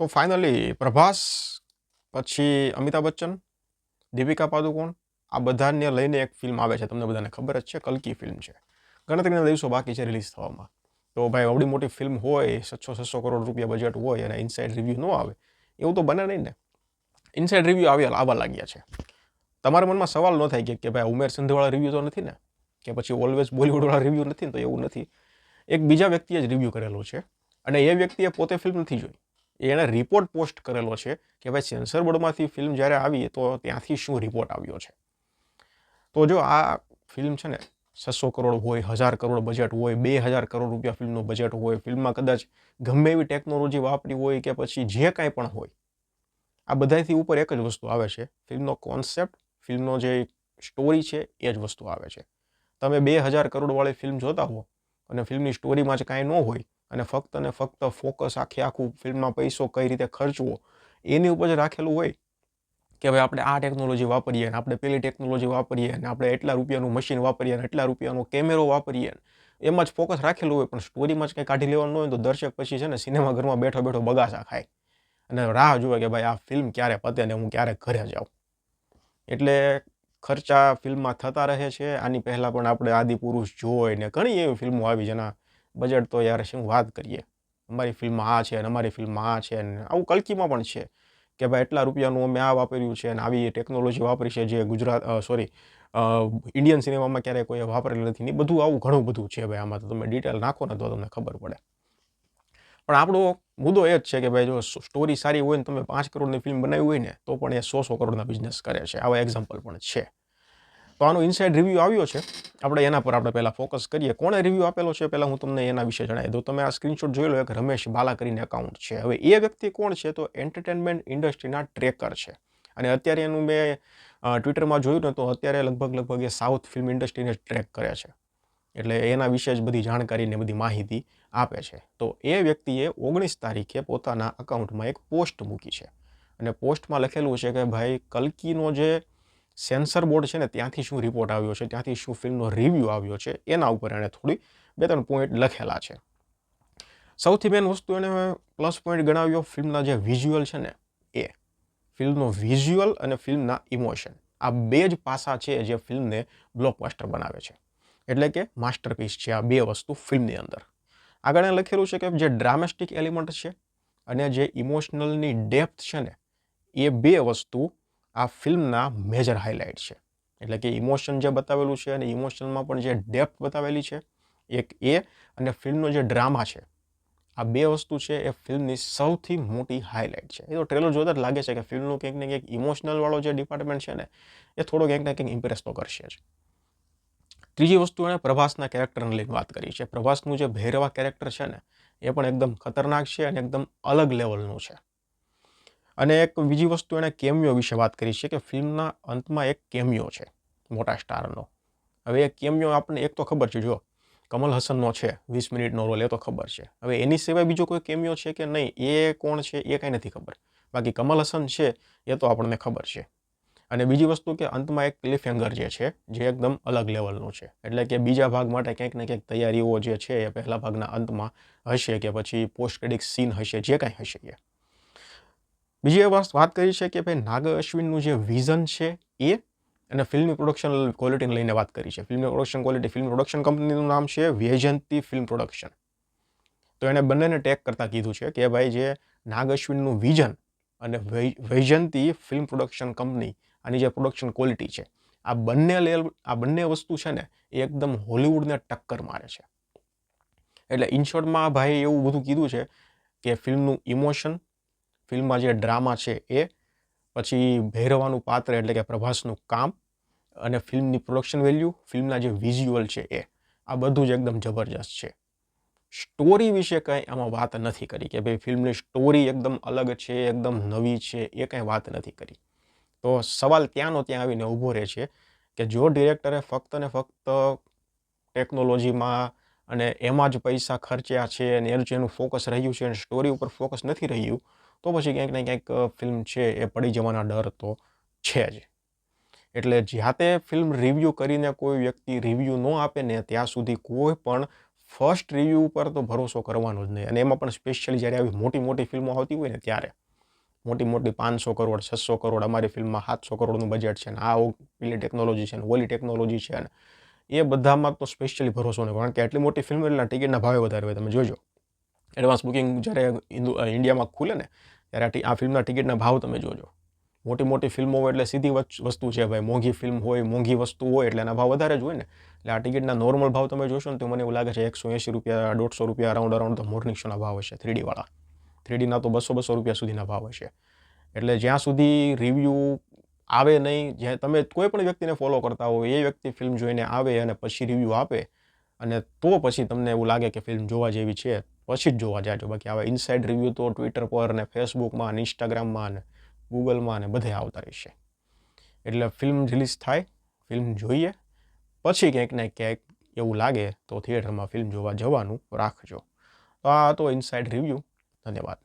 તો ફાઇનલી પ્રભાસ પછી અમિતાભ બચ્ચન, દીપિકા પાદુકોણ આ બધાને લઈને એક ફિલ્મ આવે છે. તમને બધાને ખબર જ છે, કલ્કી ફિલ્મ છે. ગણતરીના દિવસો બાકી છે રિલીઝ થવામાં. તો ભાઈ આવડી મોટી ફિલ્મ હોય, 600 કરોડ રૂપિયા બજેટ હોય અને ઇનસાઇડ રિવ્યૂ ન આવે, એવું તો બને નહીં ને. ઇનસાઇડ રિવ્યૂ આવવા લાગ્યા છે. તમારા મનમાં સવાલ ન થાય કે ભાઈ ઉમેર સંધવાળા રિવ્યૂ તો નથી ને, કે પછી ઓલવેઝ બોલિવૂડવાળા રિવ્યૂ નથી ને? તો એવું નથી. એક બીજા વ્યક્તિએ જ રિવ્યૂ કરેલો છે અને એ વ્યક્તિએ પોતે ફિલ્મ નથી જોઈ. એણે રિપોર્ટ પોસ્ટ કરેલો છે કે ભાઈ સેન્સર બોર્ડમાંથી ફિલ્મ જ્યારે આવી તો ત્યાંથી શું રિપોર્ટ આવ્યો છે. તો જો આ ફિલ્મ છે ને 600 કરોડ હોય, 1000 કરોડ બજેટ હોય, 2000 કરોડ રૂપિયા ફિલ્મનું બજેટ હોય, ફિલ્મમાં કદાચ ગમે એવી ટેકનોલોજી વાપરી હોય કે પછી જે કાંઈ પણ હોય, આ બધાથી ઉપર એક જ વસ્તુ આવે છે, ફિલ્મનો કોન્સેપ્ટ, ફિલ્મનો જે સ્ટોરી છે એ જ વસ્તુ આવે છે. તમે 2000 કરોડવાળી ફિલ્મ જોતા હો અને ફિલ્મની સ્ટોરીમાં જ કાંઈ ન હોય અને ફક્ત ફોકસ આખું ફિલ્મમાં પૈસો કઈ રીતે ખર્ચવો એની ઉપર જ રાખેલું હોય કે ભાઈ આપણે આ ટેકનોલોજી વાપરીએ ને આપણે પેલી ટેકનોલોજી વાપરીએ ને આપણે એટલા રૂપિયાનું મશીન વાપરીએ ને એટલા રૂપિયાનો કેમેરો વાપરીએ, એમાં જ ફોકસ રાખેલું હોય, પણ સ્ટોરીમાં જ કંઈ કાઢી લેવાનું હોય તો દર્શક પછી છે ને સિનેમાઘરમાં બેઠો બેઠો બગાસા ખાય અને રાહ જુએ કે ભાઈ આ ફિલ્મ ક્યારે પતે ને હું ક્યારે ઘરે જાઉં. એટલે ખર્ચા ફિલ્મમાં થતા રહે છે. આની પહેલાં પણ આપણે આદિપુરુષ જોઈ ને ઘણી એવી ફિલ્મો આવી જેના બજેટ તો યાર શું વાત કરીએ. અમારી ફિલ્મમાં આ છે અને અમારી ફિલ્મમાં આ છે ને આવું કલ્કીમાં પણ છે કે ભાઈ એટલા રૂપિયાનું અમે આ વાપર્યું છે અને આવી ટેકનોલોજી વાપરી છે જે ઇન્ડિયન સિનેમામાં ક્યારેય કોઈ વાપરેલું નથી. ને બધું આવું ઘણું બધું છે ભાઈ. આમાં તો તમે ડિટેલ નાખો ને તો તમને ખબર પડે. પણ આપણો મુદ્દો એ જ છે કે ભાઈ જો સ્ટોરી સારી હોય ને તમે 5 કરોડની ફિલ્મ બનાવી હોય ને તો પણ એ 100 કરોડના બિઝનેસ કરે છે. આવા એક્ઝામ્પલ પણ છે. તો આનો ઇનસાઇડ રિવ્યૂ આવ્યો છે. એના પર આપણે પહેલાં ફોકસ કરીએ. કોણે રિવ્યૂ આપેલો છે પહેલાં હું તમને એના વિશે જણાવી દઉં. તમે આ સ્ક્રીનશોટ જોઈ લો, એક રમેશ બાલા કરીને એકાઉન્ટ છે. હવે એ વ્યક્તિ કોણ છે? તો એન્ટરટેનમેન્ટ ઇન્ડસ્ટ્રીના ટ્રેકર છે. અને અત્યારે એનું મેં ટ્વિટરમાં જોયું ને તો અત્યારે લગભગ એ સાઉથ ફિલ્મ ઇન્ડસ્ટ્રીને ટ્રેક કરે છે. એટલે એના વિશે જ બધી જાણકારી ને બધી માહિતી આપે છે. તો એ વ્યક્તિએ 19 તારીખે પોતાના અકાઉન્ટમાં એક પોસ્ટ મૂકી છે અને પોસ્ટમાં લખેલું છે કે ભાઈ કલ્કીનો જે સેન્સર બોર્ડ છે ને ત્યાંથી શું રિપોર્ટ આવ્યો છે, ત્યાંથી શું ફિલ્મનો રિવ્યૂ આવ્યો છે, એના ઉપર એણે થોડી 2-3 પોઈન્ટ લખેલા છે. સૌથી મેઇન વસ્તુ એને પ્લસ પોઈન્ટ ગણાવ્યો ફિલ્મના જે વિઝ્યુઅલ છે ને એ. ફિલ્મનો વિઝ્યુઅલ અને ફિલ્મના ઇમોશન, આ બે જ પાસા છે જે ફિલ્મને બ્લોકબસ્ટર બનાવે છે. એટલે કે માસ્ટરપીસ છે આ બે વસ્તુ ફિલ્મની અંદર. આગળ એને લખેલું છે કે જે ડ્રામેસ્ટિક એલિમેન્ટ છે અને જે ઇમોશનલની ડેપ્થ છે ને એ બે વસ્તુ આ ફિલ્મના મેજર હાઇલાઇટ છે. એટલે કે ઇમોશન જે બતાવેલું છે અને ઇમોશનમાં પણ જે ડેપ્થ બતાવેલી છે એક એ, અને ફિલ્મનો જે ડ્રામા છે, આ બે વસ્તુ છે એ ફિલ્મની સૌથી મોટી હાઇલાઇટ છે. એ તો ટ્રેલર જોતા જ લાગે છે કે ફિલ્મનું કંઈક ને કંઈક ઇમોશનલવાળો જે ડિપાર્ટમેન્ટ છે ને એ થોડો કંઈક ને કંઈક ઇમ્પ્રેસ તો કરશે જ. ત્રીજી વસ્તુ એણે પ્રભાસના કેરેક્ટરને લઈને વાત કરી છે. પ્રભાસનું જે ભૈરવા કેરેક્ટર છે ને એ પણ એકદમ ખતરનાક છે અને એકદમ અલગ લેવલનું છે. અને એક બીજી વસ્તુ એણે કેમિયો વિશે વાત કરી છે કે ફિલ્મના અંતમાં એક કેમિયો છે મોટા સ્ટારનો. હવે એ કેમિયો આપણને એક તો ખબર છે, જો કમલ હસનનો છે 20 મિનિટનો રોલ, એ તો ખબર છે. હવે એની સિવાય બીજો કોઈ કેમિયો છે કે નહીં એ કોણ છે એ કાંઈ નથી ખબર. બાકી કમલ હસન છે એ તો આપણને ખબર છે. અને બીજી વસ્તુ કે અંતમાં એક ક્લિફ હેંગર જે છે જે એકદમ અલગ લેવલનું છે. એટલે કે બીજા ભાગ માટે કંઈક ને કંઈક તૈયારીઓ જે છે એ પહેલા ભાગના અંતમાં હશે કે પછી પોસ્ટ ક્રેડિટ સીન હશે, જે કાંઈ હશે એ. બીજી વાત કરી છે કે ભાઈ નાગ અશ્વિનનું જે વિઝન છે એ, અને ફિલ્મની પ્રોડક્શન ક્વોલિટીને લઈને વાત કરી છે. ફિલ્મની પ્રોડક્શન ક્વોલિટી, ફિલ્મ પ્રોડક્શન કંપનીનું નામ છે વૈજયંતી ફિલ્મ પ્રોડક્શન. તો એણે બંનેને ટેગ કરતાં કીધું છે કે ભાઈ જે નાગ અશ્વિનનું વિઝન અને વૈજયંતી ફિલ્મ પ્રોડક્શન કંપની આની જે પ્રોડક્શન ક્વોલિટી છે, આ બંને વસ્તુ છે ને એ એકદમ હોલિવૂડને ટક્કર મારે છે. એટલે ઇનશોર્ટમાં ભાઈ એવું બધું કીધું છે કે ફિલ્મનું ઇમોશન, ફિલ્મમાં જે ડ્રામા છે એ, પછી ભૈરવાનું પાત્ર એટલે કે પ્રભાસનું કામ, અને ફિલ્મની પ્રોડક્શન વેલ્યુ, ફિલ્મના જે વિઝ્યુઅલ છે એ, આ બધું જ એકદમ જબરજસ્ત છે. સ્ટોરી વિશે કંઈ આમાં વાત નથી કરી કે ભાઈ ફિલ્મની સ્ટોરી એકદમ અલગ છે, એકદમ નવી છે, એ કંઈ વાત નથી કરી. તો સવાલ ત્યાંનો ત્યાં આવીને ઊભો રહે છે કે જો ડિરેક્ટરે ફક્ત ને ફક્ત ટેકનોલોજીમાં અને એમાં જ પૈસા ખર્ચ્યા છે અને એનું ફોકસ રહ્યું છે અને સ્ટોરી ઉપર ફોકસ નથી રહ્યું, તો પછી ક્યાંક ને ક્યાંક ફિલ્મ છે એ પડી જવાના ડર તો છે જ. એટલે જ્યાં તે ફિલ્મ રિવ્યૂ કરીને કોઈ વ્યક્તિ રિવ્યૂ ન આપે ને ત્યાં સુધી કોઈ પણ ફર્સ્ટ રિવ્યૂ ઉપર તો ભરોસો કરવાનો જ નહીં. અને એમાં પણ સ્પેશિયલી જ્યારે આવી મોટી મોટી ફિલ્મો આવતી હોય ને ત્યારે મોટી મોટી 500 કરોડ 600 કરોડ અમારી ફિલ્મમાં 700 કરોડનું બજેટ છે ને આ પેલી ટેકનોલોજી છે ને ઓલી ટેકનોલોજી છે ને એ બધામાં તો સ્પેશિયલી ભરોસો નહીં. કારણ કે આટલી મોટી ફિલ્મ એટલે ટિકિટના ભાવે વધારે હોય. તમે જોજો એડવાન્સ બુકિંગ જ્યારે ઇન્ડિયામાં ખુલે ને ત્યારે આ ફિલ્મના ટિકિટના ભાવ તમે જોજો. મોટી મોટી ફિલ્મો હોય એટલે સીધી વસ્તુ છે ભાઈ, મોંઘી ફિલ્મ હોય મોંઘી વસ્તુ હોય એટલે એના ભાવ વધારે જ હોય ને. એટલે આ ટિકિટના નોર્મલ ભાવ તમે જોશો ને તો મને એવું લાગે છે 180 રૂપિયા 150 રૂપિયા અરાઉન્ડ તો મોર્નિંગ શોના ભાવ હશે 3D વાળા. 3Dના તો 200 રૂપિયા સુધીના ભાવ હશે. એટલે જ્યાં સુધી રિવ્યૂ આવે નહીં, જ્યાં તમે કોઈ પણ વ્યક્તિને ફોલો કરતા હોય એ વ્યક્તિ ફિલ્મ જોઈને આવે અને પછી રિવ્યૂ આપે અને તો પછી તમને એવું લાગે કે ફિલ્મ જોવા જેવી છે પછી જ જોવા જાજો. બાકી આવા ઇનસાઇડ રિવ્યૂ તો ટ્વિટર પર ને ફેસબુકમાં ને ઇન્સ્ટાગ્રામમાં ને ગૂગલમાં ને બધે આવતા રહેશે. એટલે ફિલ્મ રિલીઝ થાય, ફિલ્મ જોઈએ, પછી ક્યાંક ને ક્યાંક એવું લાગે તો થિયેટરમાં ફિલ્મ જોવા જવાનું રાખજો. તો આ હતો ઇનસાઇડ રિવ્યૂ. ધન્યવાદ.